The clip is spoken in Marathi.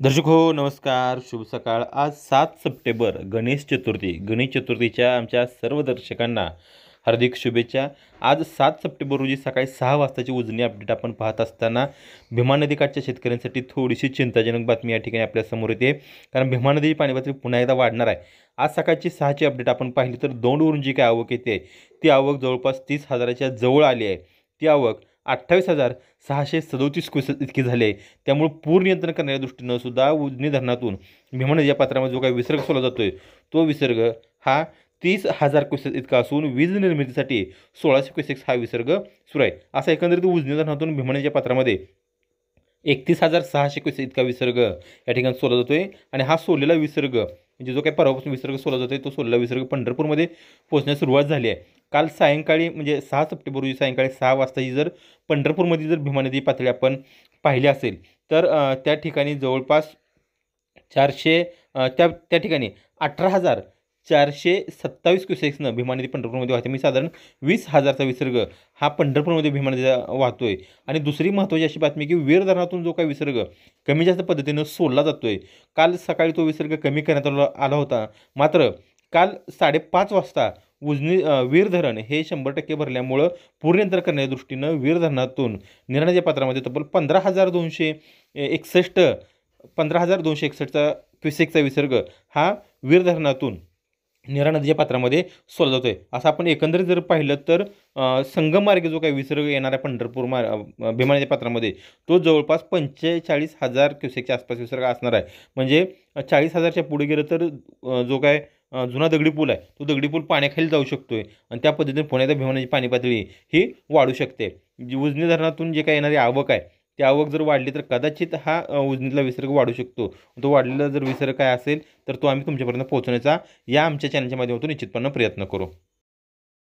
दर्शक हो नमस्कार, शुभ सकाळ. आज 7 सप्टेंबर गणेश चतुर्थी. गणेश चतुर्थीच्या आमच्या सर्व दर्शकांना हार्दिक शुभेच्छा. आज 7 सप्टेंबर रोजी सकाळी 6 वाजताची उजनी अपडेट आपण पाहत असताना भीमा नदीकाठच्या शेतकऱ्यांसाठी थोडीशी चिंताजनक बातमी या ठिकाणी आपल्यासमोर येते. कारण भीमा नदीची पाणीपातळी पुन्हा एकदा वाढणार आहे. आज सकाळची 6ची अपडेट आपण पाहिली तर दौंडवरून जी काय आवक येते ती आवक जवळपास 30,000च्या जवळ आली आहे. ती आवक 28,637 क्युसेस इतकी झाली आहे. त्यामुळे पूर नियंत्रण करण्याच्या दृष्टीनं सुद्धा उजनी धरणातून भीमा नदीच्या पात्रामध्ये जो काही विसर्ग सोडला जातोय तो विसर्ग हा 30,000 क्युसेस इतका असून वीज निर्मितीसाठी 1,600 क्युसेक्स हा विसर्ग सुरू आहे. असा एकंदरीत उजनी धरणातून भीमा नदीच्या पात्रामध्ये 31,600 क्युसेस इतका विसर्ग या ठिकाणी सोडला जातोय. आणि हा सोडलेला विसर्ग म्हणजे जो काही परवापासून विसर्ग सोडला जातोय तो सोडलेला विसर्ग पंढरपूरमध्ये पोहोचण्यास सुरुवात झाली आहे. काल सायंकाळी म्हणजे 6 सप्टेंबर रोजी सायंकाळी 6 वाजताची जर पंढरपूरमध्ये जर भीमा नदी पातळी आपण पाहिली असेल तर त्या ठिकाणी जवळपास 400 त्या त्या ठिकाणी 18,427 क्युसेक्सनं भीमा नदी पंढरपूरमध्ये वाहते. मी साधारण 20,000चा विसर्ग हा पंढरपूरमध्ये भीमा नदीचा वाहतोय. आणि दुसरी महत्त्वाची अशी बातमी की वीर धरणातून जो काही विसर्ग कमी जास्त पद्धतीनं सोडला जातोय, काल सकाळी तो विसर्ग कमी करण्यात आला होता. मात्र काल 5:30 वाजता उजनी वीर धरण हे 100% भरल्यामुळं पूर नियंत्रण करण्याच्या दृष्टीनं वीर धरणातून नीरा नदीच्या पात्रामध्ये तब्बल 15,261चा क्युसेकचा विसर्ग हा वीर धरणातून नीरा नदीच्या पात्रामध्ये सोडला जातोय. असं आपण एकंदरीत जर पाहिलं तर संगम मार्गे जो काही विसर्ग येणारा पंढरपूर भीमा नदीच्या पात्रामध्ये तो जवळपास 45,000 क्युसेकच्या आसपास विसर्ग असणार आहे. म्हणजे 40,000च्या पुढे गेलं तर जो काय जुना दगडी पूल आहे तो दगडी पूल पाण्याखाली जाऊ शकतोय आणि त्या पद्धतीने पुण्याच्या भीमा नदीची पाणी पातळी ही वाढू शकते. जी उजनी धरणातून जे काही येणारी आवक आहे ती आवक जर वाढली तर कदाचित हा उजनीतला विसर्ग वाढू शकतो. तो वाढलेला जर विसर्ग काय असेल तर तो आम्ही तुमच्यापर्यंत पोहोचवण्याचा या आमच्या चॅनलच्या माध्यमातून निश्चितपणे प्रयत्न करू.